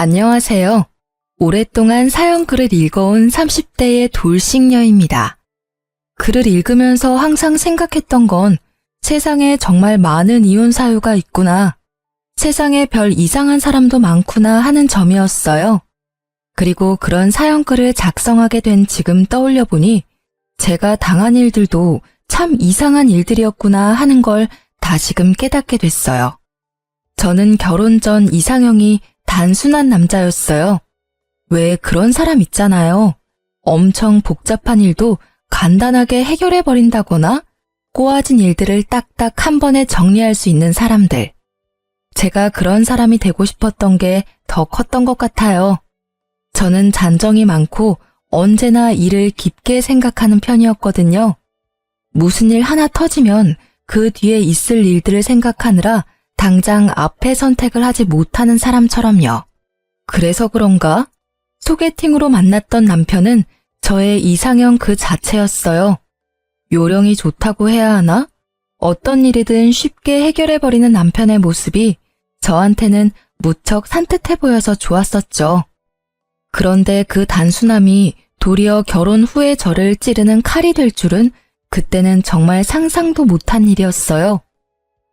안녕하세요. 오랫동안 사연글을 읽어온 30대의 돌싱녀입니다. 글을 읽으면서 항상 생각했던 건 세상에 정말 많은 이혼 사유가 있구나. 세상에 별 이상한 사람도 많구나 하는 점이었어요. 그리고 그런 사연글을 작성하게 된 지금 떠올려 보니 제가 당한 일들도 참 이상한 일들이었구나 하는 걸 다시금 깨닫게 됐어요. 저는 결혼 전 이상형이 단순한 남자였어요. 왜 그런 사람 있잖아요. 엄청 복잡한 일도 간단하게 해결해버린다거나 꼬아진 일들을 딱딱 한 번에 정리할 수 있는 사람들. 제가 그런 사람이 되고 싶었던 게 더 컸던 것 같아요. 저는 잔정이 많고 언제나 일을 깊게 생각하는 편이었거든요. 무슨 일 하나 터지면 그 뒤에 있을 일들을 생각하느라 당장 앞에 선택을 하지 못하는 사람처럼요. 그래서 그런가? 소개팅으로 만났던 남편은 저의 이상형 그 자체였어요. 요령이 좋다고 해야 하나? 어떤 일이든 쉽게 해결해버리는 남편의 모습이 저한테는 무척 산뜻해 보여서 좋았었죠. 그런데 그 단순함이 도리어 결혼 후에 저를 찌르는 칼이 될 줄은 그때는 정말 상상도 못한 일이었어요.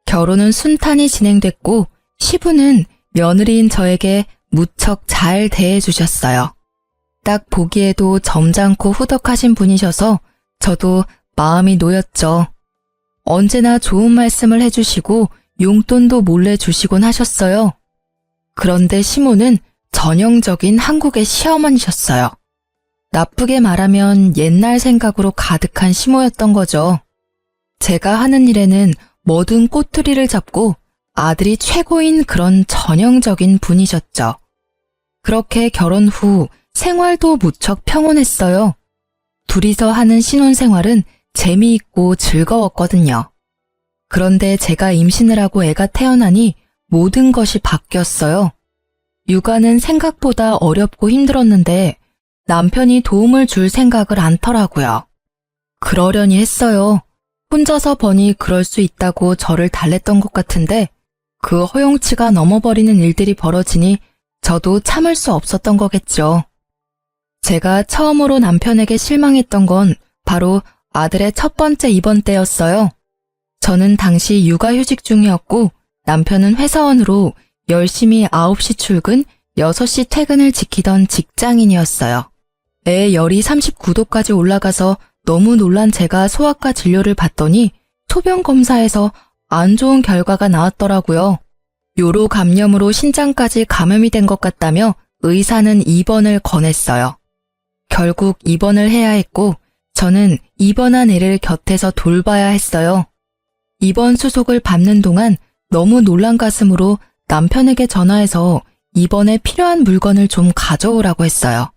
결혼은 순탄히 진행됐고 시부는 며느리인 저에게 무척 잘 대해주셨어요. 딱 보기에도 점잖고 후덕하신 분이셔서 저도 마음이 놓였죠. 언제나 좋은 말씀을 해주시고 용돈도 몰래 주시곤 하셨어요. 그런데 시모는 전형적인 한국의 시어머니셨어요. 나쁘게 말하면 옛날 생각으로 가득한 시모였던 거죠. 제가 하는 일에는 뭐든 꼬투리를 잡고 아들이 최고인 그런 전형적인 분이셨죠. 그렇게 결혼 후 생활도 무척 평온했어요. 둘이서 하는 신혼생활은 재미있고 즐거웠거든요. 그런데 제가 임신을 하고 애가 태어나니 모든 것이 바뀌었어요. 육아는 생각보다 어렵고 힘들었는데 남편이 도움을 줄 생각을 않더라고요. 그러려니 했어요. 혼자서 버니 그럴 수 있다고 저를 달랬던 것 같은데 그 허용치가 넘어버리는 일들이 벌어지니 저도 참을 수 없었던 거겠죠. 제가 처음으로 남편에게 실망했던 건 바로 아들의 첫 번째 입원 때였어요. 저는 당시 육아휴직 중이었고 남편은 회사원으로 열심히 9시 출근, 6시 퇴근을 지키던 직장인이었어요. 애 열이 39도까지 올라가서 너무 놀란 제가 소아과 진료를 받더니 소변 검사에서 안 좋은 결과가 나왔더라고요. 요로 감염으로 신장까지 감염이 된 것 같다며 의사는 입원을 권했어요. 결국 입원을 해야 했고 저는 입원한 애를 곁에서 돌봐야 했어요. 입원 수속을 밟는 동안 너무 놀란 가슴으로 남편에게 전화해서 입원에 필요한 물건을 좀 가져오라고 했어요.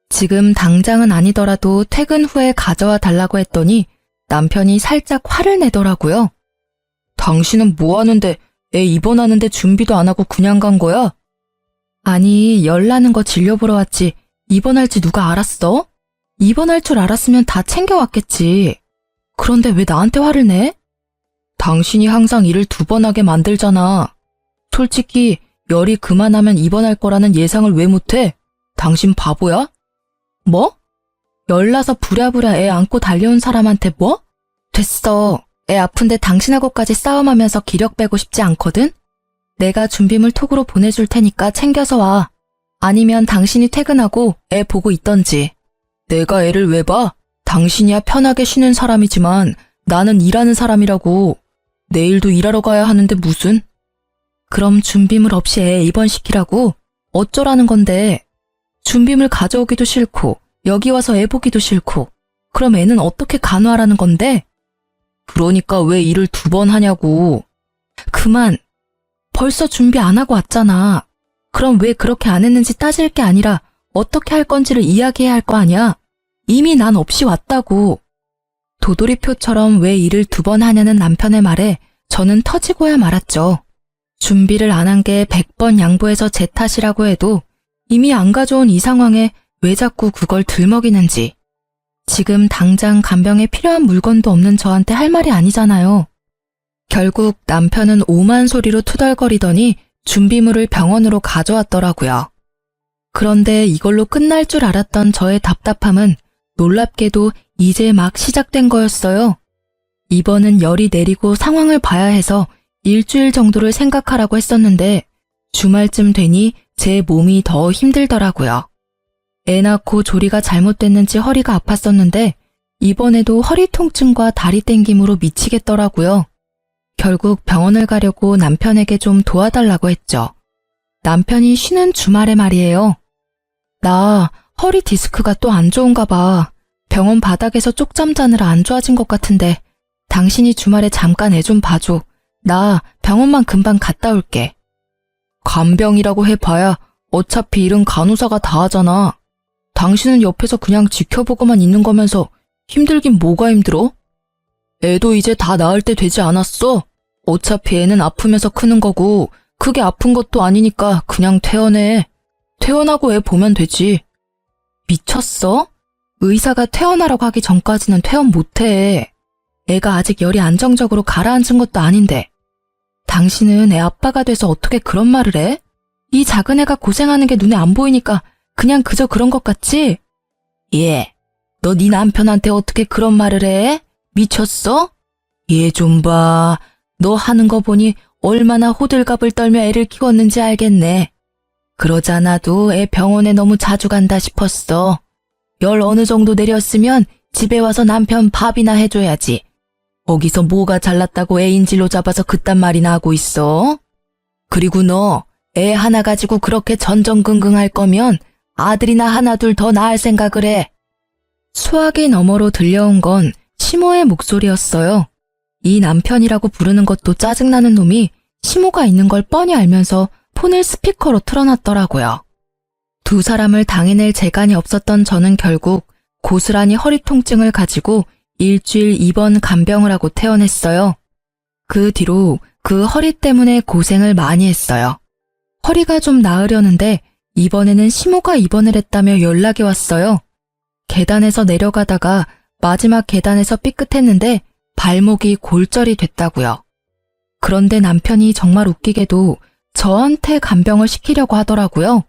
지금 당장은 아니더라도 퇴근 후에 가져와 달라고 했더니 남편이 살짝 화를 내더라고요. 당신은 뭐 하는데 애 입원하는데 준비도 안 하고 그냥 간 거야? 아니, 열 나는 거 진료보러 왔지 입원할지 누가 알았어? 입원할 줄 알았으면 다 챙겨왔겠지. 그런데 왜 나한테 화를 내? 당신이 항상 일을 2번 하게 만들잖아. 솔직히 열이 그만하면 입원할 거라는 예상을 왜 못해? 당신 바보야? 뭐? 열나서 부랴부랴 애 안고 달려온 사람한테 뭐? 됐어. 애 아픈데 당신하고까지 싸움하면서 기력 빼고 싶지 않거든? 내가 준비물 톡으로 보내줄 테니까 챙겨서 와. 아니면 당신이 퇴근하고 애 보고 있던지. 내가 애를 왜 봐? 당신이야 편하게 쉬는 사람이지만 나는 일하는 사람이라고. 내일도 일하러 가야 하는데 무슨? 그럼 준비물 없이 애 입원시키라고? 어쩌라는 건데? 준비물 가져오기도 싫고 여기 와서 애 보기도 싫고 그럼 애는 어떻게 간호하라는 건데? 그러니까 왜 일을 2번 하냐고. 그만. 벌써 준비 안 하고 왔잖아. 그럼 왜 그렇게 안 했는지 따질 게 아니라 어떻게 할 건지를 이야기해야 할 거 아니야. 이미 난 없이 왔다고. 도돌이표처럼 왜 일을 2번 하냐는 남편의 말에 저는 터지고야 말았죠. 준비를 안 한 게 100번 양보해서 제 탓이라고 해도 이미 안 가져온 이 상황에 왜 자꾸 그걸 들먹이는지. 지금 당장 간병에 필요한 물건도 없는 저한테 할 말이 아니잖아요. 결국 남편은 오만 소리로 투덜거리더니 준비물을 병원으로 가져왔더라고요. 그런데 이걸로 끝날 줄 알았던 저의 답답함은 놀랍게도 이제 막 시작된 거였어요. 이번은 열이 내리고 상황을 봐야 해서 일주일 정도를 생각하라고 했었는데 주말쯤 되니 제 몸이 더 힘들더라고요. 애 낳고 조리가 잘못됐는지 허리가 아팠었는데 이번에도 허리 통증과 다리 땡김으로 미치겠더라고요. 결국 병원을 가려고 남편에게 좀 도와달라고 했죠. 남편이 쉬는 주말에 말이에요. 나 허리 디스크가 또 안 좋은가 봐. 병원 바닥에서 쪽잠 자느라 안 좋아진 것 같은데 당신이 주말에 잠깐 애 좀 봐줘. 나 병원만 금방 갔다 올게. 간병이라고 해봐야 어차피 일은 간호사가 다 하잖아. 당신은 옆에서 그냥 지켜보고만 있는 거면서 힘들긴 뭐가 힘들어? 애도 이제 다 나을 때 되지 않았어? 어차피 애는 아프면서 크는 거고 그게 아픈 것도 아니니까 그냥 퇴원해. 퇴원하고 애 보면 되지. 미쳤어? 의사가 퇴원하라고 하기 전까지는 퇴원 못해. 애가 아직 열이 안정적으로 가라앉은 것도 아닌데. 당신은 애 아빠가 돼서 어떻게 그런 말을 해? 이 작은 애가 고생하는 게 눈에 안 보이니까 그냥 그저 그런 것 같지? 예. 너 네 남편한테 어떻게 그런 말을 해? 미쳤어? 얘 좀 봐. 너 하는 거 보니 얼마나 호들갑을 떨며 애를 키웠는지 알겠네. 그러지 않아도 애 병원에 너무 자주 간다 싶었어. 열 어느 정도 내렸으면 집에 와서 남편 밥이나 해줘야지. 거기서 뭐가 잘났다고 애 인질로 잡아서 그딴 말이나 하고 있어? 그리고 너 애 하나 가지고 그렇게 전전긍긍할 거면 아들이나 하나 둘 더 낳을 생각을 해. 수화기 너머로 들려온 건 시모의 목소리였어요. 이 남편이라고 부르는 것도 짜증나는 놈이 시모가 있는 걸 뻔히 알면서 폰을 스피커로 틀어놨더라고요. 두 사람을 당해낼 재간이 없었던 저는 결국 고스란히 허리 통증을 가지고 일주일 입원 간병을 하고 퇴원했어요. 그 뒤로 그 허리 때문에 고생을 많이 했어요. 허리가 좀 나으려는데 이번에는 시모가 입원을 했다며 연락이 왔어요. 계단에서 내려가다가 마지막 계단에서 삐끗했는데 발목이 골절이 됐다고요. 그런데 남편이 정말 웃기게도 저한테 간병을 시키려고 하더라고요.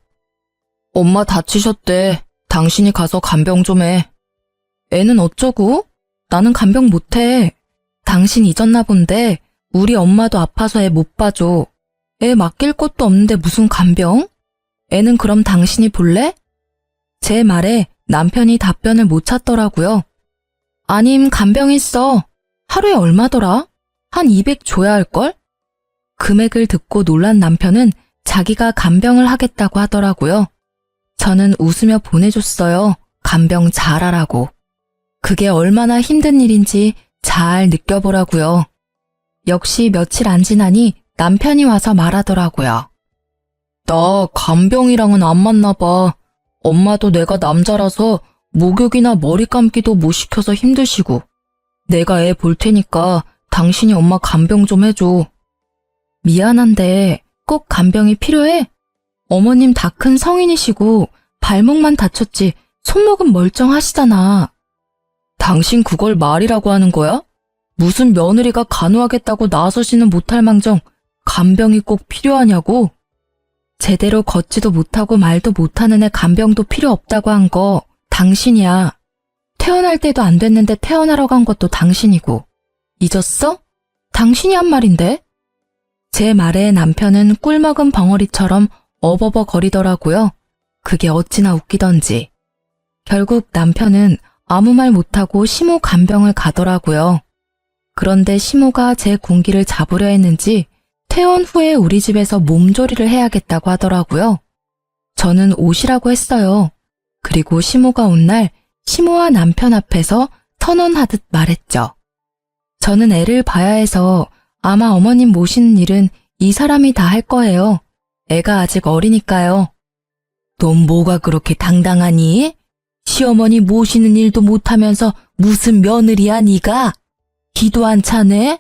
엄마 다치셨대. 당신이 가서 간병 좀 해. 애는 어쩌고? 나는 간병 못해. 당신 잊었나 본데 우리 엄마도 아파서 애 못 봐줘. 애 맡길 곳도 없는데 무슨 간병? 애는 그럼 당신이 볼래? 제 말에 남편이 답변을 못 찾더라고요. 아님 간병 있어. 하루에 얼마더라? 한 200 줘야 할걸? 금액을 듣고 놀란 남편은 자기가 간병을 하겠다고 하더라고요. 저는 웃으며 보내줬어요. 간병 잘하라고. 그게 얼마나 힘든 일인지 잘 느껴보라고요. 역시 며칠 안 지나니 남편이 와서 말하더라고요. 나 간병이랑은 안 맞나 봐. 엄마도 내가 남자라서 목욕이나 머리 감기도 못 시켜서 힘드시고 내가 애 볼 테니까 당신이 엄마 간병 좀 해줘. 미안한데 꼭 간병이 필요해? 어머님 다 큰 성인이시고 발목만 다쳤지 손목은 멀쩡하시잖아. 당신 그걸 말이라고 하는 거야? 무슨 며느리가 간호하겠다고 나서지는 못할 망정 간병이 꼭 필요하냐고? 제대로 걷지도 못하고 말도 못하는 애 간병도 필요 없다고 한 거 당신이야. 퇴원할 때도 안 됐는데 퇴원하라고 한 것도 당신이고. 잊었어? 당신이 한 말인데? 제 말에 남편은 꿀먹은 벙어리처럼 어버버 거리더라고요. 그게 어찌나 웃기던지. 결국 남편은 아무 말 못하고 시모 간병을 가더라고요. 그런데 시모가 제 군기를 잡으려 했는지 퇴원 후에 우리 집에서 몸조리를 해야겠다고 하더라고요. 저는 오시라고 했어요. 그리고 시모가 온 날 시모와 남편 앞에서 선언하듯 말했죠. 저는 애를 봐야 해서 아마 어머님 모시는 일은 이 사람이 다 할 거예요. 애가 아직 어리니까요. 넌 뭐가 그렇게 당당하니? 시어머니 모시는 일도 못하면서 무슨 며느리야 네가? 기도 안 차네?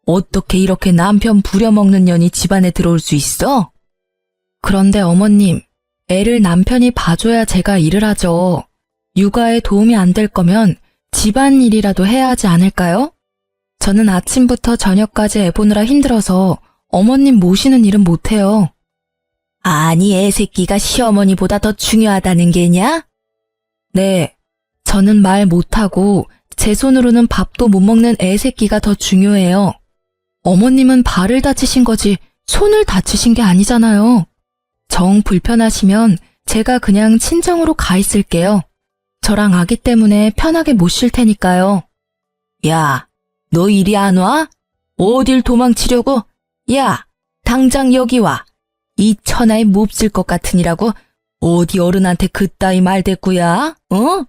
어떻게 이렇게 남편 부려먹는 년이 집안에 들어올 수 있어? 그런데 어머님, 애를 남편이 봐줘야 제가 일을 하죠. 육아에 도움이 안 될 거면 집안일이라도 해야 하지 않을까요? 저는 아침부터 저녁까지 애 보느라 힘들어서 어머님 모시는 일은 못해요. 아니, 애새끼가 시어머니보다 더 중요하다는 게냐? 네, 저는 말 못하고 제 손으로는 밥도 못 먹는 애새끼가 더 중요해요. 어머님은 발을 다치신 거지 손을 다치신 게 아니잖아요. 정 불편하시면 제가 그냥 친정으로 가 있을게요. 저랑 아기 때문에 편하게 못 쉴 테니까요. 야, 너 이리 안 와? 어딜 도망치려고? 야, 당장 여기 와. 이 천하에 몹쓸 것 같으니라고 어디 어른한테 그따위 말대꾸야? 어?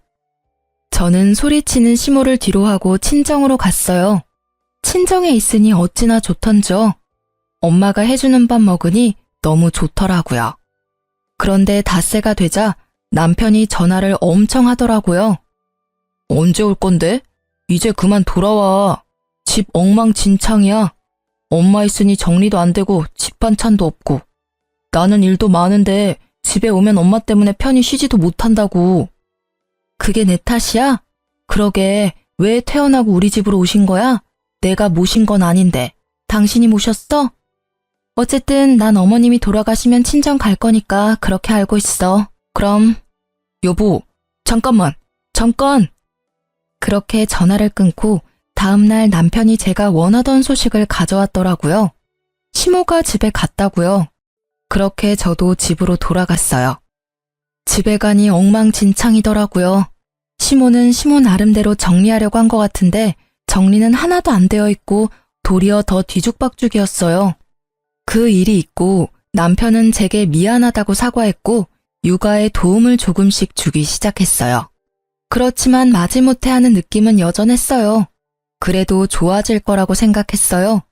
저는 소리치는 시모를 뒤로 하고 친정으로 갔어요. 친정에 있으니 어찌나 좋던죠. 엄마가 해주는 밥 먹으니 너무 좋더라고요. 그런데 닷새가 되자 남편이 전화를 엄청 하더라고요. 언제 올 건데? 이제 그만 돌아와. 집 엉망진창이야. 엄마 있으니 정리도 안 되고 집 반찬도 없고. 나는 일도 많은데 집에 오면 엄마 때문에 편히 쉬지도 못한다고. 그게 내 탓이야? 그러게 왜 태어나고 우리 집으로 오신 거야? 내가 모신 건 아닌데. 당신이 모셨어? 어쨌든 난 어머님이 돌아가시면 친정 갈 거니까 그렇게 알고 있어. 그럼. 여보, 잠깐만. 잠깐. 그렇게 전화를 끊고 다음날 남편이 제가 원하던 소식을 가져왔더라고요. 시모가 집에 갔다고요. 그렇게 저도 집으로 돌아갔어요. 집에 가니 엉망진창이더라고요. 시모는 시모 나름대로 정리하려고 한 것 같은데 정리는 하나도 안 되어 있고 도리어 더 뒤죽박죽이었어요. 그 일이 있고 남편은 제게 미안하다고 사과했고 육아에 도움을 조금씩 주기 시작했어요. 그렇지만 마지못해 하는 느낌은 여전했어요. 그래도 좋아질 거라고 생각했어요.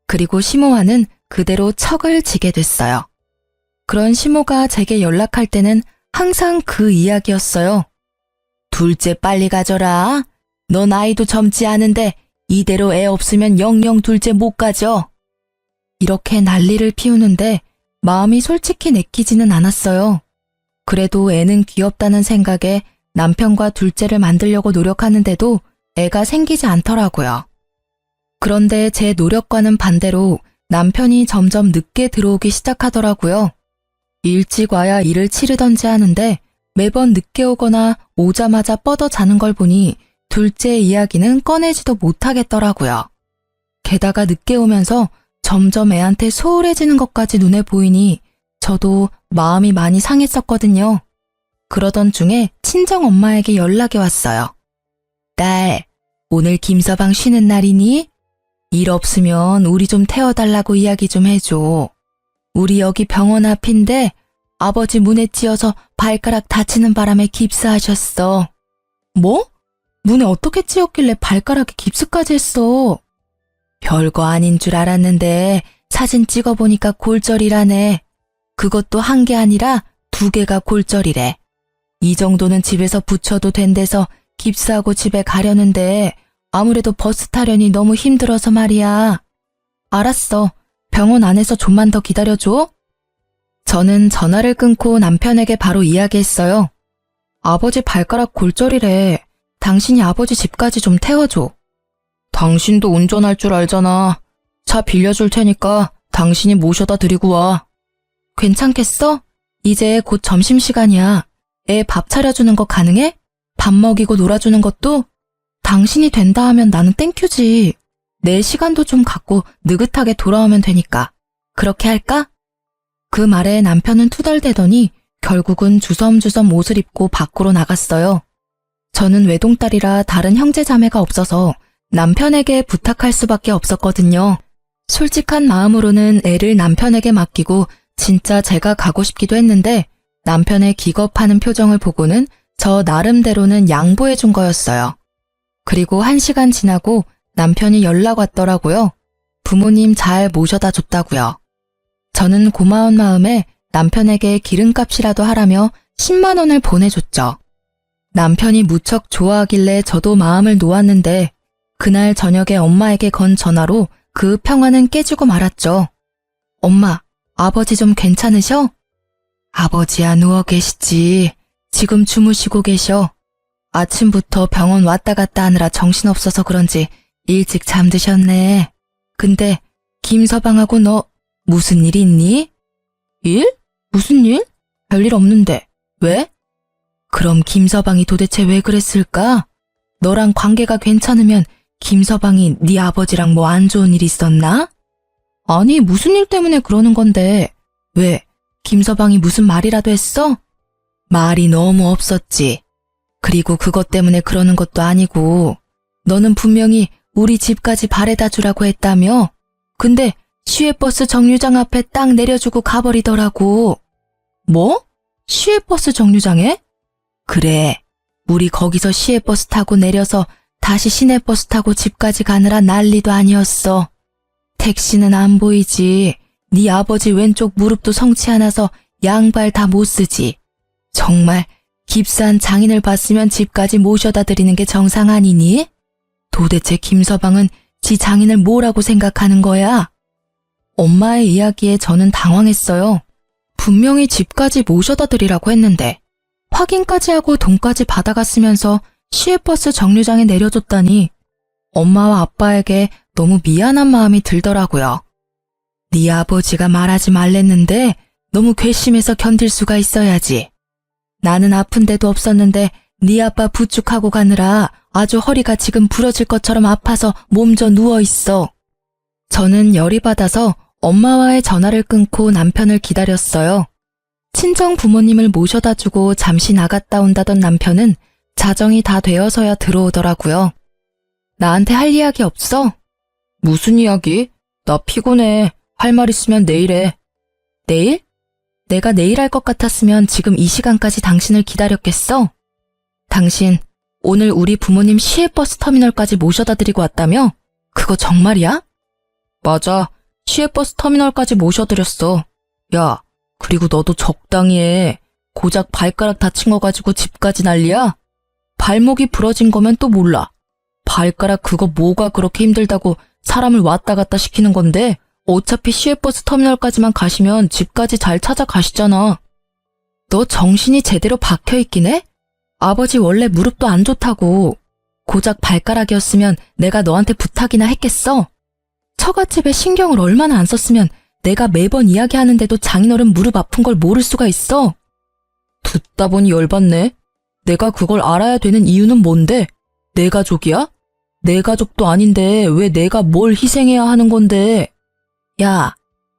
그리고 시모와는 그대로 척을 지게 됐어요. 그런 시모가 제게 연락할 때는 항상 그 이야기였어요. 둘째 빨리 가져라. 너 나이도 젊지 않은데 이대로 애 없으면 영영 둘째 못 가져. 이렇게 난리를 피우는데 마음이 솔직히 내키지는 않았어요. 그래도 애는 귀엽다는 생각에 남편과 둘째를 만들려고 노력하는데도 애가 생기지 않더라고요. 그런데 제 노력과는 반대로 남편이 점점 늦게 들어오기 시작하더라고요. 일찍 와야 일을 치르던지 하는데 매번 늦게 오거나 오자마자 뻗어 자는 걸 보니 둘째의 이야기는 꺼내지도 못하겠더라고요. 게다가 늦게 오면서 점점 애한테 소홀해지는 것까지 눈에 보이니 저도 마음이 많이 상했었거든요. 그러던 중에 친정 엄마에게 연락이 왔어요. 딸, 오늘 김서방 쉬는 날이니? 일 없으면 우리 좀 태워달라고 이야기 좀 해줘. 우리 여기 병원 앞인데 아버지 문에 찧어서 발가락 다치는 바람에 깁스하셨어. 뭐? 문에 어떻게 찧었길래 발가락에 깁스까지 했어? 별거 아닌 줄 알았는데 사진 찍어보니까 골절이라네. 그것도 한 개 아니라 2개가 골절이래. 이 정도는 집에서 붙여도 된대서 깁스하고 집에 가려는데 아무래도 버스 타려니 너무 힘들어서 말이야. 알았어. 병원 안에서 좀만 더 기다려줘. 저는 전화를 끊고 남편에게 바로 이야기했어요. 아버지 발가락 골절이래. 당신이 아버지 집까지 좀 태워줘. 당신도 운전할 줄 알잖아. 차 빌려줄 테니까 당신이 모셔다 드리고 와. 괜찮겠어? 이제 곧 점심시간이야. 애 밥 차려주는 거 가능해? 밥 먹이고 놀아주는 것도? 당신이 된다 하면 나는 땡큐지. 내 시간도 좀 갖고 느긋하게 돌아오면 되니까. 그렇게 할까? 그 말에 남편은 투덜대더니 결국은 주섬주섬 옷을 입고 밖으로 나갔어요. 저는 외동딸이라 다른 형제자매가 없어서 남편에게 부탁할 수밖에 없었거든요. 솔직한 마음으로는 애를 남편에게 맡기고 진짜 제가 가고 싶기도 했는데 남편의 기겁하는 표정을 보고는 저 나름대로는 양보해 준 거였어요. 그리고 1시간 지나고 남편이 연락 왔더라고요. 부모님 잘 모셔다 줬다고요. 저는 고마운 마음에 남편에게 기름값이라도 하라며 10만 원을 보내줬죠. 남편이 무척 좋아하길래 저도 마음을 놓았는데 그날 저녁에 엄마에게 건 전화로 그 평화는 깨지고 말았죠. 엄마, 아버지 좀 괜찮으셔? 아버지야 누워 계시지. 지금 주무시고 계셔. 아침부터 병원 왔다 갔다 하느라 정신없어서 그런지 일찍 잠드셨네. 근데 김서방하고 너 무슨 일 있니? 일? 무슨 일? 별일 없는데. 왜? 그럼 김서방이 도대체 왜 그랬을까? 너랑 관계가 괜찮으면 김서방이 네 아버지랑 뭐 안 좋은 일 있었나? 아니, 무슨 일 때문에 그러는 건데. 왜? 김서방이 무슨 말이라도 했어? 말이 너무 없었지. 그리고 그것 때문에 그러는 것도 아니고, 너는 분명히 우리 집까지 바래다 주라고 했다며? 근데 시외버스 정류장 앞에 딱 내려주고 가버리더라고. 뭐? 시외버스 정류장에? 그래. 우리 거기서 시외버스 타고 내려서 다시 시내버스 타고 집까지 가느라 난리도 아니었어. 택시는 안 보이지. 네 아버지 왼쪽 무릎도 성치 않아서 양발 다 못 쓰지. 정말 깁스한 장인을 봤으면 집까지 모셔다 드리는 게 정상 아니니? 도대체 김서방은 지 장인을 뭐라고 생각하는 거야? 엄마의 이야기에 저는 당황했어요. 분명히 집까지 모셔다 드리라고 했는데 확인까지 하고 돈까지 받아갔으면서 시외버스 정류장에 내려줬다니 엄마와 아빠에게 너무 미안한 마음이 들더라고요. 네 아버지가 말하지 말랬는데 너무 괘씸해서 견딜 수가 있어야지. 나는 아픈 데도 없었는데 네 아빠 부축하고 가느라 아주 허리가 지금 부러질 것처럼 아파서 몸져 누워있어. 저는 열이 받아서 엄마와의 전화를 끊고 남편을 기다렸어요. 친정 부모님을 모셔다 주고 잠시 나갔다 온다던 남편은 자정이 다 되어서야 들어오더라고요. 나한테 할 이야기 없어? 무슨 이야기? 나 피곤해. 할 말 있으면 내일 해. 내일? 내가 내일 할 것 같았으면 지금 이 시간까지 당신을 기다렸겠어? 당신 오늘 우리 부모님 시외버스 터미널까지 모셔다 드리고 왔다며? 그거 정말이야? 맞아. 시외버스 터미널까지 모셔드렸어. 야, 그리고 너도 적당히 해. 고작 발가락 다친 거 가지고 집까지 난리야? 발목이 부러진 거면 또 몰라. 발가락 그거 뭐가 그렇게 힘들다고 사람을 왔다 갔다 시키는 건데 어차피 시외버스 터미널까지만 가시면 집까지 잘 찾아가시잖아. 너 정신이 제대로 박혀있긴 해? 아버지 원래 무릎도 안 좋다고. 고작 발가락이었으면 내가 너한테 부탁이나 했겠어? 처갓집에 신경을 얼마나 안 썼으면 내가 매번 이야기하는데도 장인어른 무릎 아픈 걸 모를 수가 있어? 듣다 보니 열받네. 내가 그걸 알아야 되는 이유는 뭔데? 내 가족이야? 내 가족도 아닌데 왜 내가 뭘 희생해야 하는 건데? 야,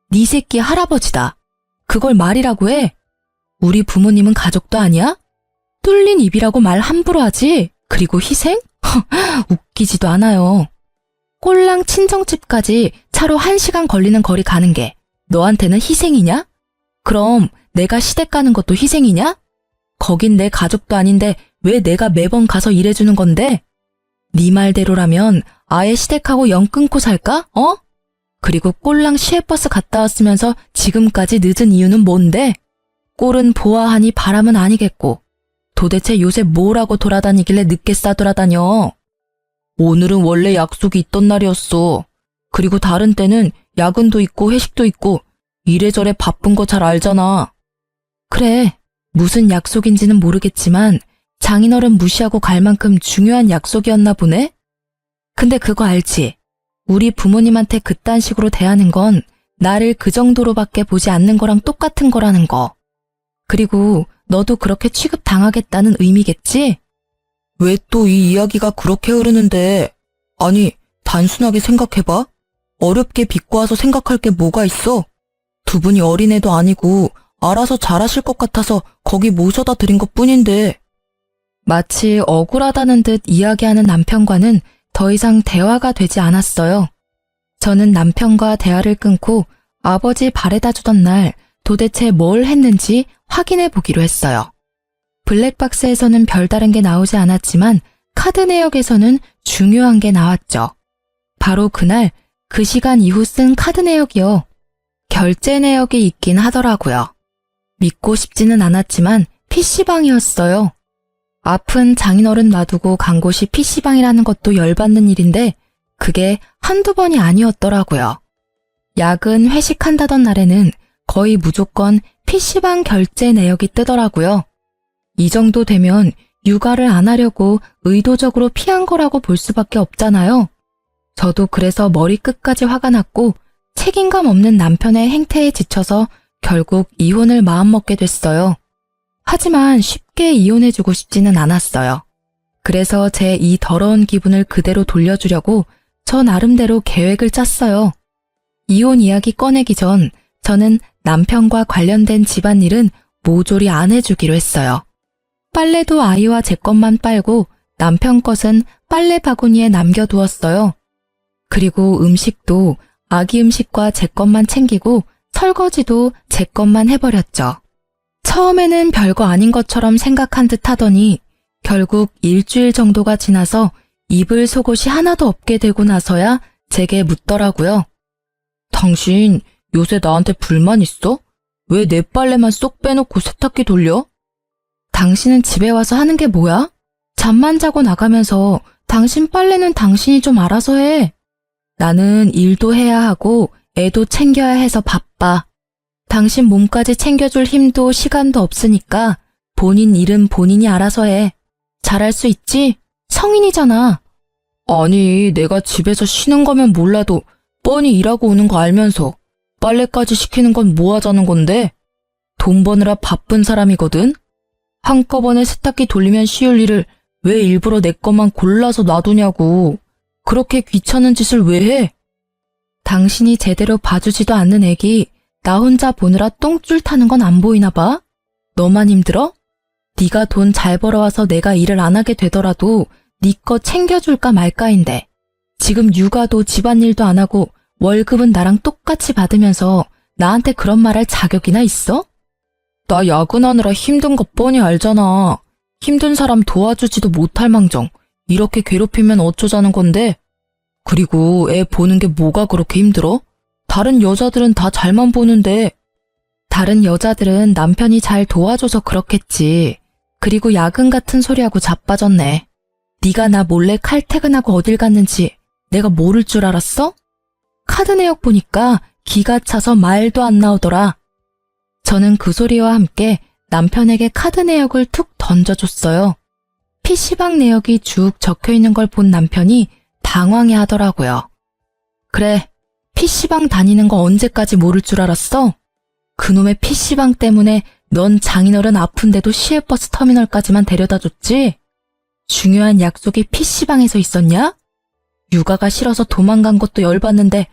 네 새끼 할아버지다. 그걸 말이라고 해? 우리 부모님은 가족도 아니야? 뚫린 입이라고 말 함부로 하지? 그리고 희생? 웃기지도 않아요. 꼴랑 친정집까지 차로 1시간 걸리는 거리 가는 게 너한테는 희생이냐? 그럼 내가 시댁 가는 것도 희생이냐? 거긴 내 가족도 아닌데 왜 내가 매번 가서 일해주는 건데? 네 말대로라면 아예 시댁하고 연 끊고 살까? 어? 그리고 꼴랑 시외버스 갔다 왔으면서 지금까지 늦은 이유는 뭔데? 꼴은 보아하니 바람은 아니겠고 도대체 요새 뭐라고 돌아다니길래 늦게 싸돌아다녀? 오늘은 원래 약속이 있던 날이었어. 그리고 다른 때는 야근도 있고 회식도 있고 이래저래 바쁜 거 잘 알잖아. 그래, 무슨 약속인지는 모르겠지만 장인어른 무시하고 갈 만큼 중요한 약속이었나 보네? 근데 그거 알지? 우리 부모님한테 그딴 식으로 대하는 건 나를 그 정도로밖에 보지 않는 거랑 똑같은 거라는 거. 그리고 너도 그렇게 취급당하겠다는 의미겠지? 왜 또 이 이야기가 그렇게 흐르는데? 아니, 단순하게 생각해봐. 어렵게 비꼬아서 생각할 게 뭐가 있어? 두 분이 어린애도 아니고 알아서 잘하실 것 같아서 거기 모셔다 드린 것뿐인데. 마치 억울하다는 듯 이야기하는 남편과는 더 이상 대화가 되지 않았어요. 저는 남편과 대화를 끊고 아버지 바래다 주던 날 도대체 뭘 했는지 확인해 보기로 했어요. 블랙박스에서는 별다른 게 나오지 않았지만 카드 내역에서는 중요한 게 나왔죠. 바로 그날 그 시간 이후 쓴 카드 내역이요. 결제 내역이 있긴 하더라고요. 믿고 싶지는 않았지만 PC방이었어요. 아픈 장인어른 놔두고 간 곳이 PC방이라는 것도 열받는 일인데 그게 한두 번이 아니었더라고요. 야근 회식한다던 날에는 거의 무조건 PC방 결제 내역이 뜨더라고요. 이 정도 되면 육아를 안 하려고 의도적으로 피한 거라고 볼 수밖에 없잖아요. 저도 그래서 머리끝까지 화가 났고 책임감 없는 남편의 행태에 지쳐서 결국 이혼을 마음먹게 됐어요. 하지만 쉽게 이혼해주고 싶지는 않았어요. 그래서 제 이 더러운 기분을 그대로 돌려주려고 저 나름대로 계획을 짰어요. 이혼 이야기 꺼내기 전 저는 남편과 관련된 집안일은 모조리 안 해주기로 했어요. 빨래도 아이와 제 것만 빨고 남편 것은 빨래 바구니에 남겨두었어요. 그리고 음식도 아기 음식과 제 것만 챙기고 설거지도 제 것만 해버렸죠. 처음에는 별거 아닌 것처럼 생각한 듯 하더니 결국 일주일 정도가 지나서 입을 속옷이 하나도 없게 되고 나서야 제게 묻더라고요. 당신 요새 나한테 불만 있어? 왜 내 빨래만 쏙 빼놓고 세탁기 돌려? 당신은 집에 와서 하는 게 뭐야? 잠만 자고 나가면서 당신 빨래는 당신이 좀 알아서 해. 나는 일도 해야 하고 애도 챙겨야 해서 바빠. 당신 몸까지 챙겨줄 힘도 시간도 없으니까 본인 일은 본인이 알아서 해. 잘할 수 있지? 성인이잖아. 아니, 내가 집에서 쉬는 거면 몰라도 뻔히 일하고 오는 거 알면서 빨래까지 시키는 건 뭐 하자는 건데? 돈 버느라 바쁜 사람이거든? 한꺼번에 세탁기 돌리면 쉬울 일을 왜 일부러 내 것만 골라서 놔두냐고. 그렇게 귀찮은 짓을 왜 해? 당신이 제대로 봐주지도 않는 애기 나 혼자 보느라 똥줄 타는 건 안 보이나 봐? 너만 힘들어? 네가 돈 잘 벌어와서 내가 일을 안 하게 되더라도 네 거 챙겨줄까 말까인데 지금 육아도 집안일도 안 하고 월급은 나랑 똑같이 받으면서 나한테 그런 말 할 자격이나 있어? 나 야근하느라 힘든 거 뻔히 알잖아. 힘든 사람 도와주지도 못할 망정 이렇게 괴롭히면 어쩌자는 건데? 그리고 애 보는 게 뭐가 그렇게 힘들어? 다른 여자들은 다 잘만 보는데. 다른 여자들은 남편이 잘 도와줘서 그렇겠지. 그리고 야근 같은 소리하고 자빠졌네. 네가 나 몰래 칼퇴근하고 어딜 갔는지 내가 모를 줄 알았어? 카드 내역 보니까 기가 차서 말도 안 나오더라. 저는 그 소리와 함께 남편에게 카드 내역을 툭 던져줬어요. PC방 내역이 쭉 적혀있는 걸 본 남편이 당황해 하더라고요. 그래, PC방 다니는 거 언제까지 모를 줄 알았어? 그놈의 PC방 때문에 넌 장인어른 아픈데도 시외버스 터미널까지만 데려다 줬지? 중요한 약속이 PC방에서 있었냐? 육아가 싫어서 도망간 것도 열받는데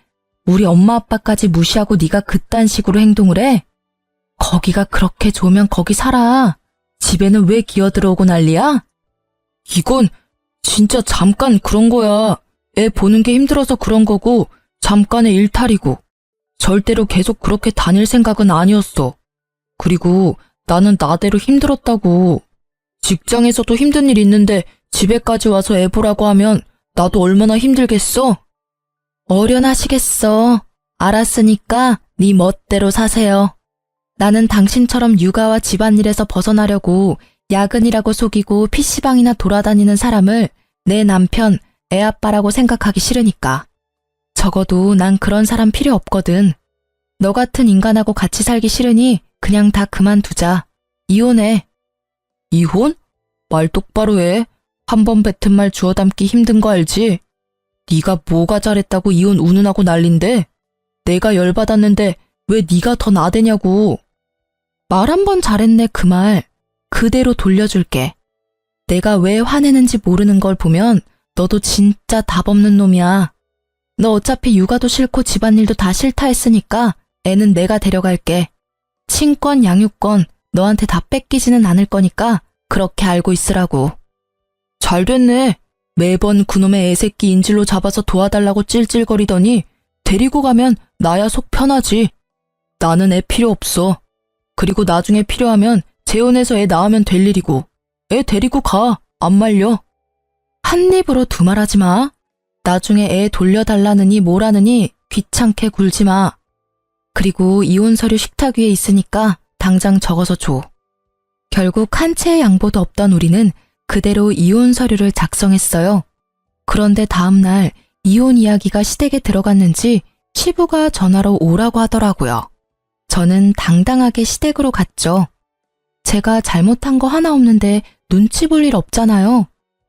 우리 엄마 아빠까지 무시하고 네가 그딴 식으로 행동을 해? 거기가 그렇게 좋으면 거기 살아. 집에는 왜 기어들어오고 난리야? 이건 진짜 잠깐 그런 거야. 애 보는 게 힘들어서 그런 거고 잠깐의 일탈이고 절대로 계속 그렇게 다닐 생각은 아니었어. 그리고 나는 나대로 힘들었다고. 직장에서도 힘든 일 있는데 집에까지 와서 애 보라고 하면 나도 얼마나 힘들겠어? 어련하시겠어. 알았으니까 네 멋대로 사세요. 나는 당신처럼 육아와 집안일에서 벗어나려고 야근이라고 속이고 PC방이나 돌아다니는 사람을 내 남편, 애아빠라고 생각하기 싫으니까. 적어도 난 그런 사람 필요 없거든. 너 같은 인간하고 같이 살기 싫으니 그냥 다 그만두자. 이혼해. 이혼? 말 똑바로 해. 한 번 뱉은 말 주워 담기 힘든 거 알지? 네가 뭐가 잘했다고 이혼 운운하고 난린데? 내가 열받았는데 왜 네가 더 나대냐고. 말 한 번 잘했네 그 말. 그대로 돌려줄게. 내가 왜 화내는지 모르는 걸 보면 너도 진짜 답 없는 놈이야. 너 어차피 육아도 싫고 집안일도 다 싫다 했으니까 애는 내가 데려갈게. 친권, 양육권 너한테 다 뺏기지는 않을 거니까 그렇게 알고 있으라고. 잘 됐네. 매번 그놈의 애새끼 인질로 잡아서 도와달라고 찔찔거리더니 데리고 가면 나야 속 편하지. 나는 애 필요 없어. 그리고 나중에 필요하면 재혼해서 애 낳으면 될 일이고. 애 데리고 가. 안 말려. 한 입으로 두말하지 마. 나중에 애 돌려달라느니 뭐라느니 귀찮게 굴지 마. 그리고 이혼 서류 식탁 위에 있으니까 당장 적어서 줘. 결국 한 채의 양보도 없던 우리는 그대로 이혼 서류를 작성했어요. 그런데 다음 날 이혼 이야기가 시댁에 들어갔는지 시부가 전화로 오라고 하더라고요. 저는 당당하게 시댁으로 갔죠. 제가 잘못한 거 하나 없는데 눈치 볼 일 없잖아요.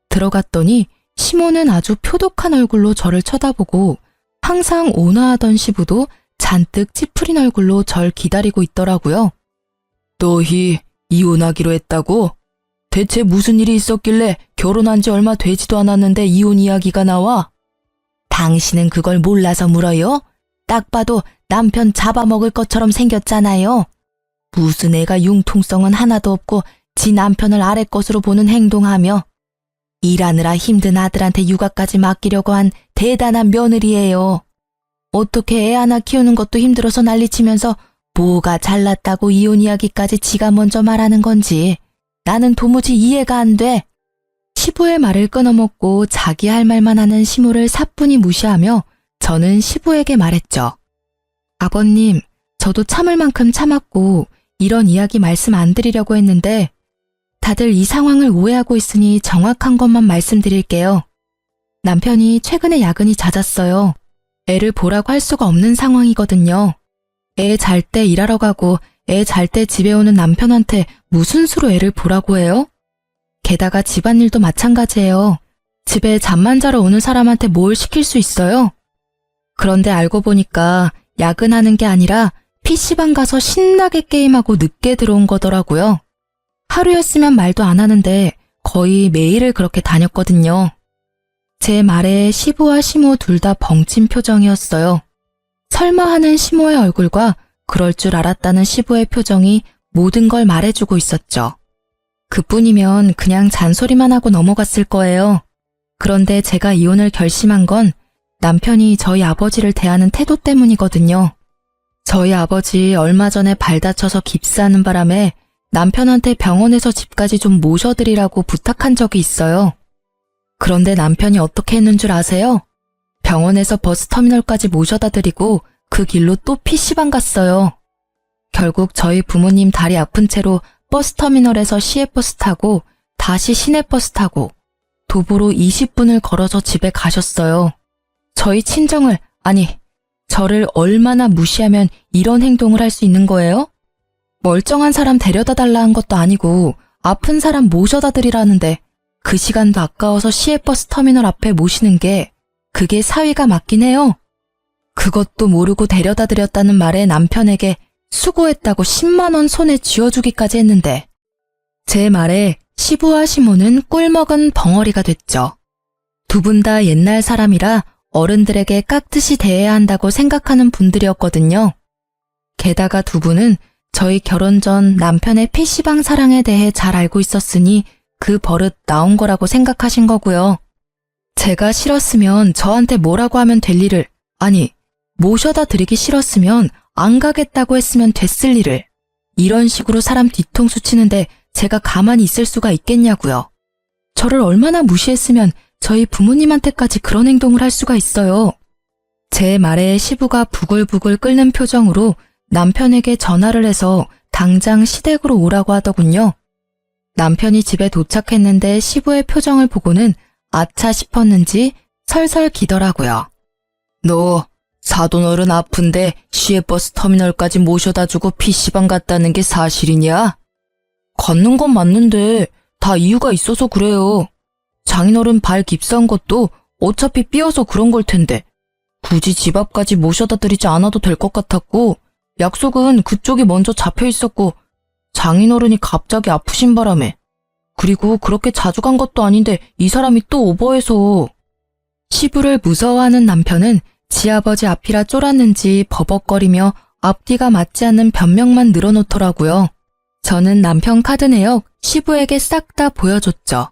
들어갔더니 시모는 아주 표독한 얼굴로 저를 쳐다보고 항상 온화하던 시부도 잔뜩 찌푸린 얼굴로 절 기다리고 있더라고요. 너희 이혼하기로 했다고? 대체 무슨 일이 있었길래 결혼한 지 얼마 되지도 않았는데 이혼 이야기가 나와? 당신은 그걸 몰라서 물어요? 딱 봐도 남편 잡아먹을 것처럼 생겼잖아요. 무슨 애가 융통성은 하나도 없고 지 남편을 아래 것으로 보는 행동하며 일하느라 힘든 아들한테 육아까지 맡기려고 한 대단한 며느리예요. 어떻게 애 하나 키우는 것도 힘들어서 난리치면서 뭐가 잘났다고 이혼 이야기까지 지가 먼저 말하는 건지 나는 도무지 이해가 안 돼. 시부의 말을 끊어먹고 자기 할 말만 하는 시모를 사뿐히 무시하며 저는 시부에게 말했죠. 아버님, 저도 참을 만큼 참았고 이런 이야기 말씀 안 드리려고 했는데 다들 이 상황을 오해하고 있으니 정확한 것만 말씀드릴게요. 남편이 최근에 야근이 잦았어요. 애를 보라고 할 수가 없는 상황이거든요. 애 잘 때 일하러 가고 애 잘 때 집에 오는 남편한테 무슨 수로 애를 보라고 해요? 게다가 집안일도 마찬가지예요. 집에 잠만 자러 오는 사람한테 뭘 시킬 수 있어요? 그런데 알고 보니까 야근하는 게 아니라 PC방 가서 신나게 게임하고 늦게 들어온 거더라고요. 하루였으면 말도 안 하는데 거의 매일을 그렇게 다녔거든요. 제 말에 시부와 시모 둘 다 벙친 표정이었어요. 설마 하는 시모의 얼굴과 그럴 줄 알았다는 시부의 표정이 모든 걸 말해주고 있었죠. 그뿐이면 그냥 잔소리만 하고 넘어갔을 거예요. 그런데 제가 이혼을 결심한 건 남편이 저희 아버지를 대하는 태도 때문이거든요. 저희 아버지 얼마 전에 발 다쳐서 깁스하는 바람에 남편한테 병원에서 집까지 좀 모셔드리라고 부탁한 적이 있어요. 그런데 남편이 어떻게 했는 줄 아세요? 병원에서 버스터미널까지 모셔다 드리고 그 길로 또 PC방 갔어요. 결국 저희 부모님 다리 아픈 채로 버스터미널에서 시외버스 타고 다시 시내버스 타고 도보로 20분을 걸어서 집에 가셨어요. 저희 친정을, 아니, 저를 얼마나 무시하면 이런 행동을 할 수 있는 거예요? 멀쩡한 사람 데려다 달라 한 것도 아니고 아픈 사람 모셔다 드리라는데 그 시간도 아까워서 시외버스 터미널 앞에 모시는 게 그게 사위가 맞긴 해요. 그것도 모르고 데려다 드렸다는 말에 남편에게 수고했다고 10만 원 손에 쥐어주기까지 했는데 제 말에 시부와 시모는 꿀먹은 벙어리가 됐죠. 두 분 다 옛날 사람이라 어른들에게 깍듯이 대해야 한다고 생각하는 분들이었거든요. 게다가 두 분은 저희 결혼 전 남편의 PC방 사랑에 대해 잘 알고 있었으니 그 버릇 나온 거라고 생각하신 거고요. 제가 싫었으면 저한테 뭐라고 하면 될 일을, 아니, 모셔다 드리기 싫었으면 안 가겠다고 했으면 됐을 일을 이런 식으로 사람 뒤통수 치는데 제가 가만히 있을 수가 있겠냐고요. 저를 얼마나 무시했으면 저희 부모님한테까지 그런 행동을 할 수가 있어요. 제 말에 시부가 부글부글 끓는 표정으로 남편에게 전화를 해서 당장 시댁으로 오라고 하더군요. 남편이 집에 도착했는데 시부의 표정을 보고는 아차 싶었는지 설설 기더라고요. 너 사돈어른 아픈데 시외버스 터미널까지 모셔다주고 PC방 갔다는 게 사실이냐? 걷는 건 맞는데 다 이유가 있어서 그래요. 장인어른 발 깁스한 것도 어차피 삐어서 그런 걸 텐데 굳이 집 앞까지 모셔다 드리지 않아도 될 것 같았고 약속은 그쪽이 먼저 잡혀 있었고 장인어른이 갑자기 아프신 바람에 그리고 그렇게 자주 간 것도 아닌데 이 사람이 또 오버해서 시부를 무서워하는 남편은 지아버지 앞이라 쫄았는지 버벅거리며 앞뒤가 맞지 않는 변명만 늘어놓더라고요. 저는 남편 카드 내역 시부에게 싹 다 보여줬죠.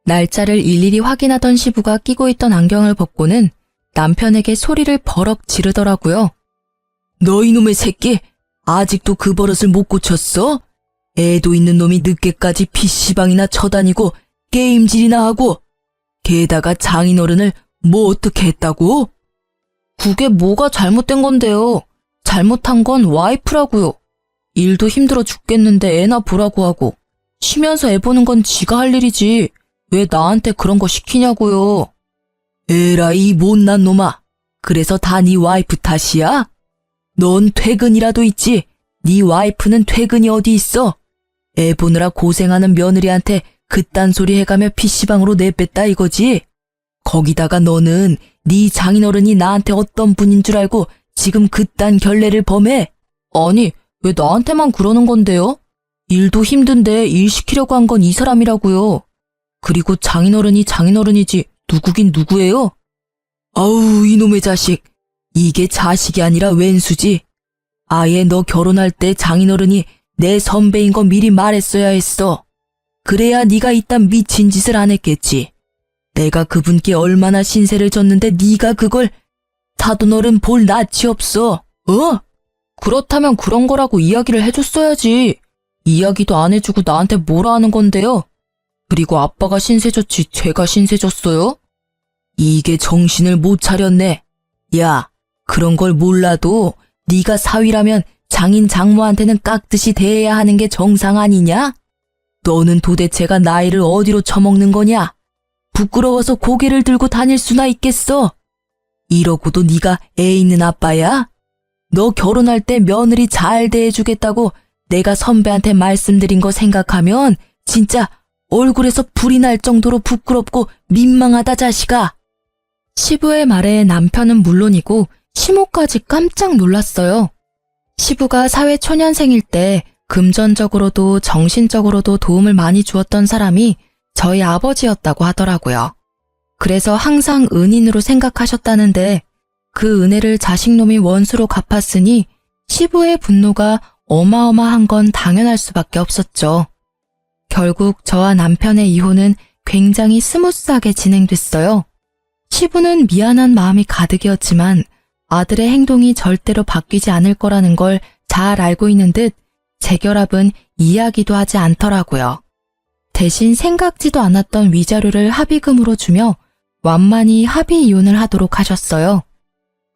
날짜를 일일이 확인하던 시부가 끼고 있던 안경을 벗고는 남편에게 소리를 버럭 지르더라고요. 너 이놈의 새끼, 아직도 그 버릇을 못 고쳤어? 애도 있는 놈이 늦게까지 PC방이나 쳐다니고 게임질이나 하고 게다가 장인어른을 뭐 어떻게 했다고? 그게 뭐가 잘못된 건데요. 잘못한 건 와이프라고요. 일도 힘들어 죽겠는데 애나 보라고 하고 쉬면서 애 보는 건 지가 할 일이지 왜 나한테 그런 거 시키냐고요. 에라 이 못난 놈아. 그래서 다 네 와이프 탓이야? 넌 퇴근이라도 있지. 네 와이프는 퇴근이 어디 있어? 애 보느라 고생하는 며느리한테 그딴 소리 해가며 PC방으로 내뺐다 이거지? 거기다가 너는 네 장인어른이 나한테 어떤 분인 줄 알고 지금 그딴 결례를 범해? 아니, 왜 나한테만 그러는 건데요? 일도 힘든데 일 시키려고 한 건 이 사람이라고요. 그리고 장인어른이 장인어른이지 누구긴 누구예요? 아우, 이놈의 자식. 이게 자식이 아니라 왼수지. 아예 너 결혼할 때 장인어른이 내 선배인 거 미리 말했어야 했어. 그래야 네가 이딴 미친 짓을 안 했겠지. 내가 그분께 얼마나 신세를 졌는데 네가 그걸 사돈어른 볼 낯이 없어. 어? 그렇다면 그런 거라고 이야기를 해줬어야지. 이야기도 안 해주고 나한테 뭐라 하는 건데요? 그리고 아빠가 신세 졌지 제가 신세 졌어요? 이게 정신을 못 차렸네. 야, 그런 걸 몰라도 네가 사위라면 장인 장모한테는 깍듯이 대해야 하는 게 정상 아니냐? 너는 도대체가 나이를 어디로 처먹는 거냐? 부끄러워서 고개를 들고 다닐 수나 있겠어? 이러고도 네가 애 있는 아빠야? 너 결혼할 때 며느리 잘 대해주겠다고 내가 선배한테 말씀드린 거 생각하면 진짜 얼굴에서 불이 날 정도로 부끄럽고 민망하다 자식아. 시부의 말에 남편은 물론이고 시모까지 깜짝 놀랐어요. 시부가 사회 초년생일 때 금전적으로도 정신적으로도 도움을 많이 주었던 사람이 저희 아버지였다고 하더라고요. 그래서 항상 은인으로 생각하셨다는데 그 은혜를 자식놈이 원수로 갚았으니 시부의 분노가 어마어마한 건 당연할 수밖에 없었죠. 결국 저와 남편의 이혼은 굉장히 스무스하게 진행됐어요. 시부는 미안한 마음이 가득이었지만 아들의 행동이 절대로 바뀌지 않을 거라는 걸 잘 알고 있는 듯 재결합은 이야기도 하지 않더라고요. 대신 생각지도 않았던 위자료를 합의금으로 주며 완만히 합의 이혼을 하도록 하셨어요.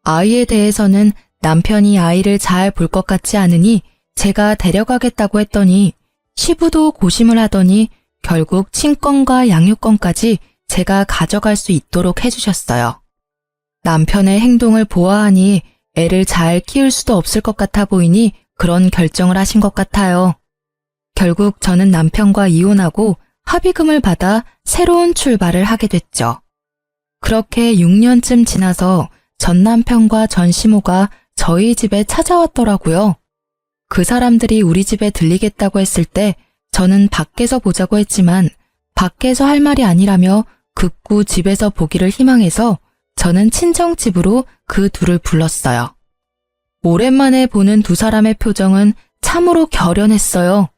아이에 대해서는 남편이 아이를 잘 볼 것 같지 않으니 제가 데려가겠다고 했더니 시부도 고심을 하더니 결국 친권과 양육권까지 제가 가져갈 수 있도록 해주셨어요. 남편의 행동을 보아하니 애를 잘 키울 수도 없을 것 같아 보이니 그런 결정을 하신 것 같아요. 결국 저는 남편과 이혼하고 합의금을 받아 새로운 출발을 하게 됐죠. 그렇게 6년쯤 지나서 전 남편과 전 시모가 저희 집에 찾아왔더라고요. 그 사람들이 우리 집에 들리겠다고 했을 때 저는 밖에서 보자고 했지만 밖에서 할 말이 아니라며 극구 집에서 보기를 희망해서 저는 친정집으로 그 둘을 불렀어요. 오랜만에 보는 두 사람의 표정은 참으로 결연했어요.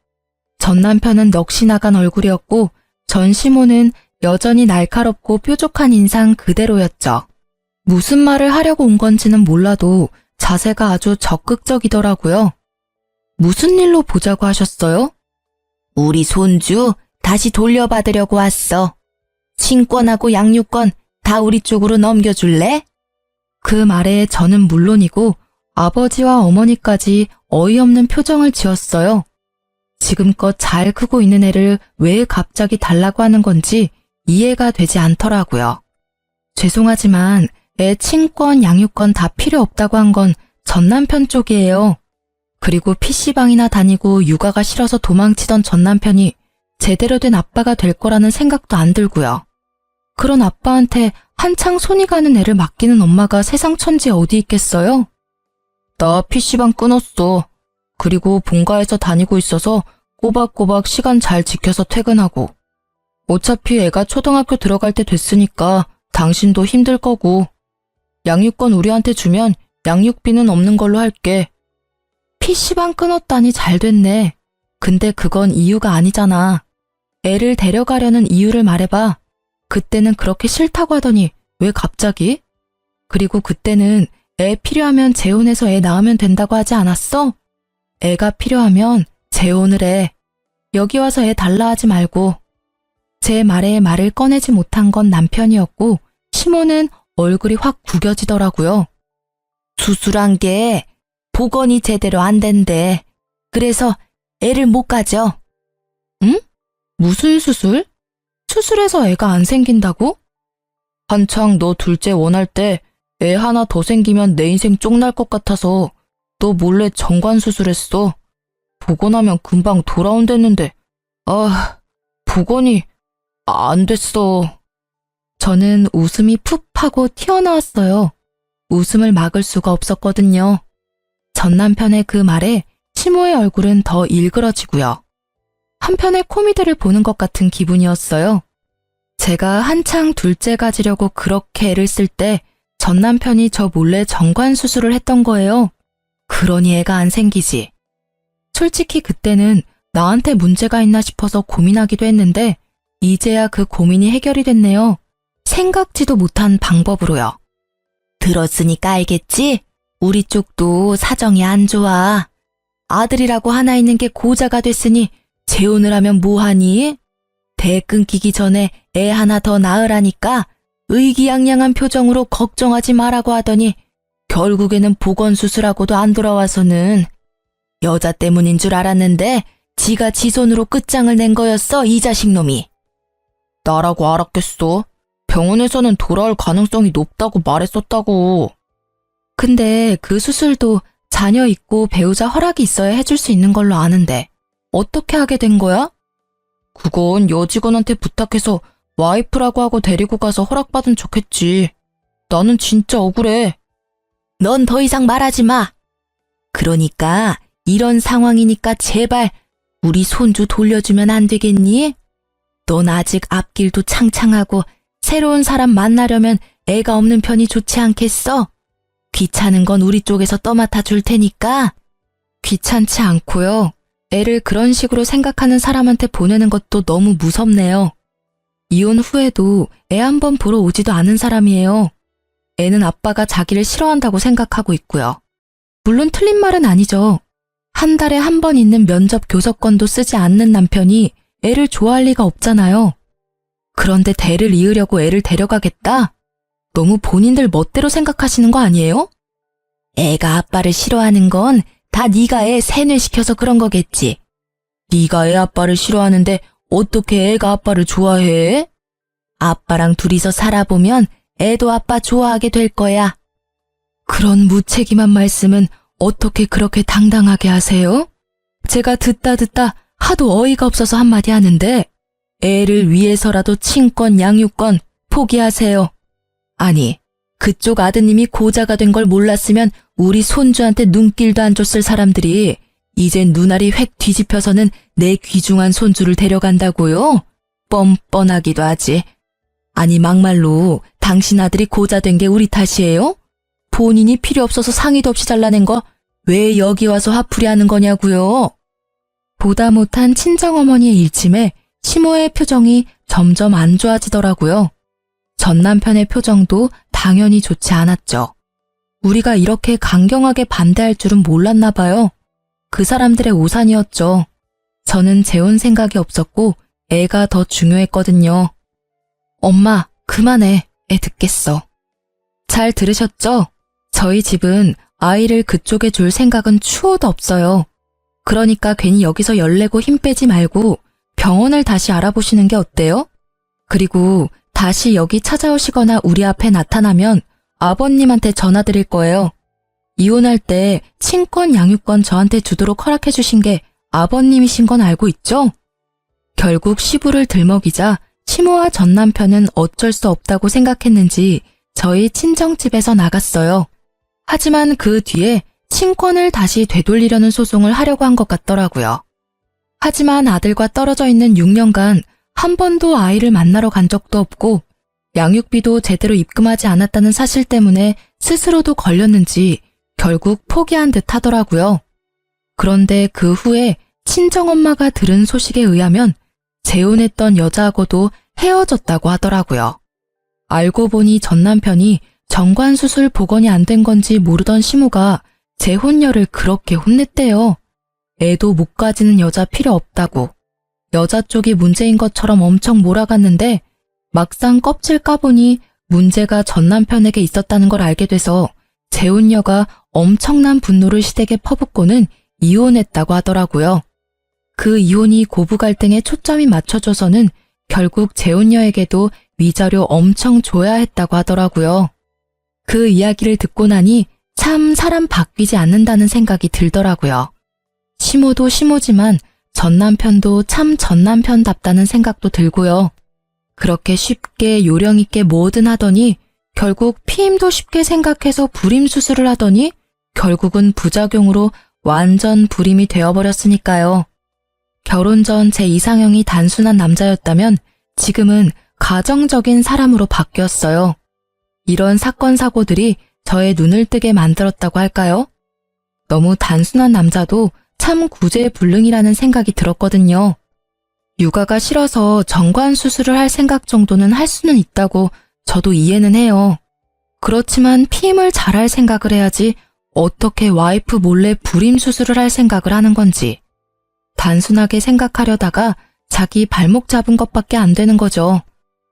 전 남편은 넋이 나간 얼굴이었고 전 시모는 여전히 날카롭고 뾰족한 인상 그대로였죠. 무슨 말을 하려고 온 건지는 몰라도 자세가 아주 적극적이더라고요. 무슨 일로 보자고 하셨어요? 우리 손주 다시 돌려받으려고 왔어. 친권하고 양육권 다 우리 쪽으로 넘겨줄래? 그 말에 저는 물론이고 아버지와 어머니까지 어이없는 표정을 지었어요. 지금껏 잘 크고 있는 애를 왜 갑자기 달라고 하는 건지 이해가 되지 않더라고요. 죄송하지만 애 친권, 양육권 다 필요 없다고 한 건 전 남편 쪽이에요. 그리고 PC방이나 다니고 육아가 싫어서 도망치던 전 남편이 제대로 된 아빠가 될 거라는 생각도 안 들고요. 그런 아빠한테 한창 손이 가는 애를 맡기는 엄마가 세상 천지에 어디 있겠어요? 나 PC방 끊었어. 그리고 본가에서 다니고 있어서 꼬박꼬박 시간 잘 지켜서 퇴근하고. 어차피 애가 초등학교 들어갈 때 됐으니까 당신도 힘들 거고. 양육권 우리한테 주면 양육비는 없는 걸로 할게. PC방 끊었다니 잘 됐네. 근데 그건 이유가 아니잖아. 애를 데려가려는 이유를 말해봐. 그때는 그렇게 싫다고 하더니 왜 갑자기? 그리고 그때는 애 필요하면 재혼해서 애 낳으면 된다고 하지 않았어? 애가 필요하면 재혼을 해. 여기 와서 애 달라 하지 말고. 제 말에 말을 꺼내지 못한 건 남편이었고 시모는 얼굴이 확 구겨지더라고요. 수술한 게 복원이 제대로 안 된대. 그래서 애를 못 가져. 응? 무슨 수술? 수술해서 애가 안 생긴다고? 한창 너 둘째 원할 때 애 하나 더 생기면 내 인생 쪽날 것 같아서 너 몰래 정관 수술했어. 복원하면 금방 돌아온댔는데 복원이 안 됐어. 저는 웃음이 푹 하고 튀어나왔어요. 웃음을 막을 수가 없었거든요. 전 남편의 그 말에 시모의 얼굴은 더 일그러지고요. 한편의 코미디를 보는 것 같은 기분이었어요. 제가 한창 둘째 가지려고 그렇게 애를 쓸 때 전 남편이 저 몰래 정관 수술을 했던 거예요. 그러니 애가 안 생기지. 솔직히 그때는 나한테 문제가 있나 싶어서 고민하기도 했는데 이제야 그 고민이 해결이 됐네요. 생각지도 못한 방법으로요. 들었으니까 알겠지? 우리 쪽도 사정이 안 좋아. 아들이라고 하나 있는 게 고자가 됐으니 재혼을 하면 뭐하니? 대 끊기기 전에 애 하나 더 낳으라니까 의기양양한 표정으로 걱정하지 말라고 하더니 결국에는 보건수술하고도 안 돌아와서는 여자 때문인 줄 알았는데 지가 지 손으로 끝장을 낸 거였어, 이 자식놈이. 나라고 알았겠어. 병원에서는 돌아올 가능성이 높다고 말했었다고. 근데 그 수술도 자녀 있고 배우자 허락이 있어야 해줄 수 있는 걸로 아는데 어떻게 하게 된 거야? 그건 여직원한테 부탁해서 와이프라고 하고 데리고 가서 허락받은 척했지. 나는 진짜 억울해. 넌 더 이상 말하지 마. 그러니까 이런 상황이니까 제발 우리 손주 돌려주면 안 되겠니? 넌 아직 앞길도 창창하고 새로운 사람 만나려면 애가 없는 편이 좋지 않겠어? 귀찮은 건 우리 쪽에서 떠맡아 줄 테니까. 귀찮지 않고요. 애를 그런 식으로 생각하는 사람한테 보내는 것도 너무 무섭네요. 이혼 후에도 애 한 번 보러 오지도 않은 사람이에요. 애는 아빠가 자기를 싫어한다고 생각하고 있고요. 물론 틀린 말은 아니죠. 한 달에 한 번 있는 면접 교섭권도 쓰지 않는 남편이 애를 좋아할 리가 없잖아요. 그런데 대를 이으려고 애를 데려가겠다? 너무 본인들 멋대로 생각하시는 거 아니에요? 애가 아빠를 싫어하는 건 다 네가 애 세뇌시켜서 그런 거겠지. 네가 애 아빠를 싫어하는데 어떻게 애가 아빠를 좋아해? 아빠랑 둘이서 살아보면 애도 아빠 좋아하게 될 거야. 그런 무책임한 말씀은 어떻게 그렇게 당당하게 하세요? 제가 듣다 하도 어이가 없어서 한마디 하는데 애를 위해서라도 친권 양육권 포기하세요. 아니, 그쪽 아드님이 고자가 된 걸 몰랐으면 우리 손주한테 눈길도 안 줬을 사람들이 이젠 눈알이 획 뒤집혀서는 내 귀중한 손주를 데려간다고요? 뻔뻔하기도 하지. 아니 막말로 당신 아들이 고자 된 게 우리 탓이에요? 본인이 필요 없어서 상의도 없이 잘라낸 거 왜 여기 와서 화풀이 하는 거냐고요? 보다 못한 친정어머니의 일침에 시모의 표정이 점점 안 좋아지더라고요. 전 남편의 표정도 당연히 좋지 않았죠. 우리가 이렇게 강경하게 반대할 줄은 몰랐나 봐요. 그 사람들의 오산이었죠. 저는 재혼 생각이 없었고 애가 더 중요했거든요. 엄마, 그만해. 애 듣겠어. 잘 들으셨죠? 저희 집은 아이를 그쪽에 줄 생각은 추호도 없어요. 그러니까 괜히 여기서 열내고 힘 빼지 말고 병원을 다시 알아보시는 게 어때요? 그리고 다시 여기 찾아오시거나 우리 앞에 나타나면 아버님한테 전화 드릴 거예요. 이혼할 때 친권 양육권 저한테 주도록 허락해 주신 게 아버님이신 건 알고 있죠? 결국 시부를 들먹이자 시모와 전 남편은 어쩔 수 없다고 생각했는지 저희 친정집에서 나갔어요. 하지만 그 뒤에 친권을 다시 되돌리려는 소송을 하려고 한 것 같더라고요. 하지만 아들과 떨어져 있는 6년간 한 번도 아이를 만나러 간 적도 없고 양육비도 제대로 입금하지 않았다는 사실 때문에 스스로도 걸렸는지 결국 포기한 듯 하더라고요. 그런데 그 후에 친정엄마가 들은 소식에 의하면 재혼했던 여자하고도 헤어졌다고 하더라고요. 알고 보니 전 남편이 정관수술 복원이 안 된 건지 모르던 시모가 재혼녀를 그렇게 혼냈대요. 애도 못 가지는 여자 필요 없다고. 여자 쪽이 문제인 것처럼 엄청 몰아갔는데 막상 껍질 까보니 문제가 전 남편에게 있었다는 걸 알게 돼서 재혼녀가 엄청난 분노를 시댁에 퍼붓고는 이혼했다고 하더라고요. 그 이혼이 고부 갈등에 초점이 맞춰져서는 결국 재혼녀에게도 위자료 엄청 줘야 했다고 하더라고요. 그 이야기를 듣고 나니 참 사람 바뀌지 않는다는 생각이 들더라고요. 시모도 시모지만 전 남편도 참 전 남편답다는 생각도 들고요. 그렇게 쉽게 요령 있게 뭐든 하더니 결국 피임도 쉽게 생각해서 불임 수술을 하더니 결국은 부작용으로 완전 불임이 되어버렸으니까요. 결혼 전 제 이상형이 단순한 남자였다면 지금은 가정적인 사람으로 바뀌었어요. 이런 사건 사고들이 저의 눈을 뜨게 만들었다고 할까요? 너무 단순한 남자도 참 구제불능이라는 생각이 들었거든요. 육아가 싫어서 정관 수술을 할 생각 정도는 할 수는 있다고 저도 이해는 해요. 그렇지만 피임을 잘할 생각을 해야지 어떻게 와이프 몰래 불임 수술을 할 생각을 하는 건지. 단순하게 생각하려다가 자기 발목 잡은 것밖에 안 되는 거죠.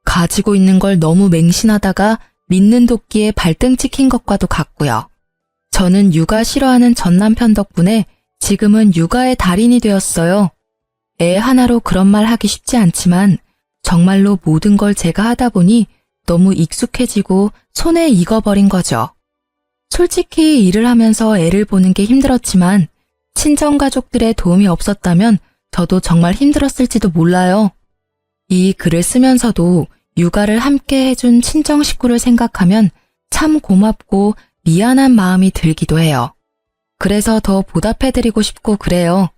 가지고 있는 걸 너무 맹신하다가 믿는 도끼에 발등 찍힌 것과도 같고요. 저는 육아 싫어하는 전 남편 덕분에 지금은 육아의 달인이 되었어요. 애 하나로 그런 말 하기 쉽지 않지만 정말로 모든 걸 제가 하다 보니 너무 익숙해지고 손에 익어버린 거죠. 솔직히 일을 하면서 애를 보는 게 힘들었지만 친정가족들의 도움이 없었다면 저도 정말 힘들었을지도 몰라요. 이 글을 쓰면서도 육아를 함께 해준 친정 식구를 생각하면 참 고맙고 미안한 마음이 들기도 해요. 그래서 더 보답해드리고 싶고 그래요.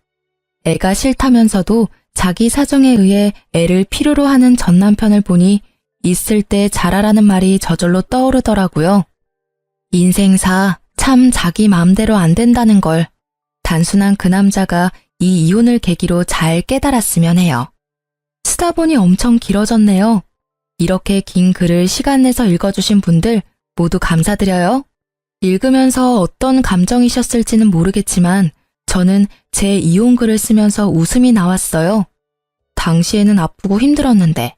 애가 싫다면서도 자기 사정에 의해 애를 필요로 하는 전 남편을 보니 있을 때 잘하라는 말이 저절로 떠오르더라고요. 인생사 참 자기 마음대로 안 된다는 걸 단순한 그 남자가 이 이혼을 계기로 잘 깨달았으면 해요. 쓰다 보니 엄청 길어졌네요. 이렇게 긴 글을 시간 내서 읽어주신 분들 모두 감사드려요. 읽으면서 어떤 감정이셨을지는 모르겠지만 저는 제 이혼 글을 쓰면서 웃음이 나왔어요. 당시에는 아프고 힘들었는데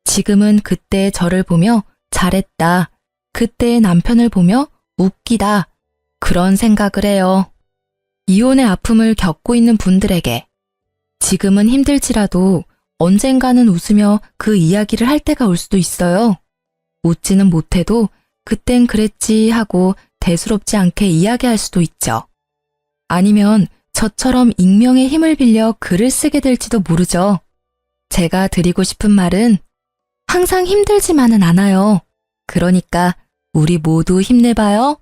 지금은 그때의 저를 보며 잘했다. 그때의 남편을 보며 웃기다. 그런 생각을 해요. 이혼의 아픔을 겪고 있는 분들에게 지금은 힘들지라도 언젠가는 웃으며 그 이야기를 할 때가 올 수도 있어요. 웃지는 못해도 그땐 그랬지 하고 대수롭지 않게 이야기할 수도 있죠. 아니면 저처럼 익명의 힘을 빌려 글을 쓰게 될지도 모르죠. 제가 드리고 싶은 말은 항상 힘들지만은 않아요. 그러니까 우리 모두 힘내봐요.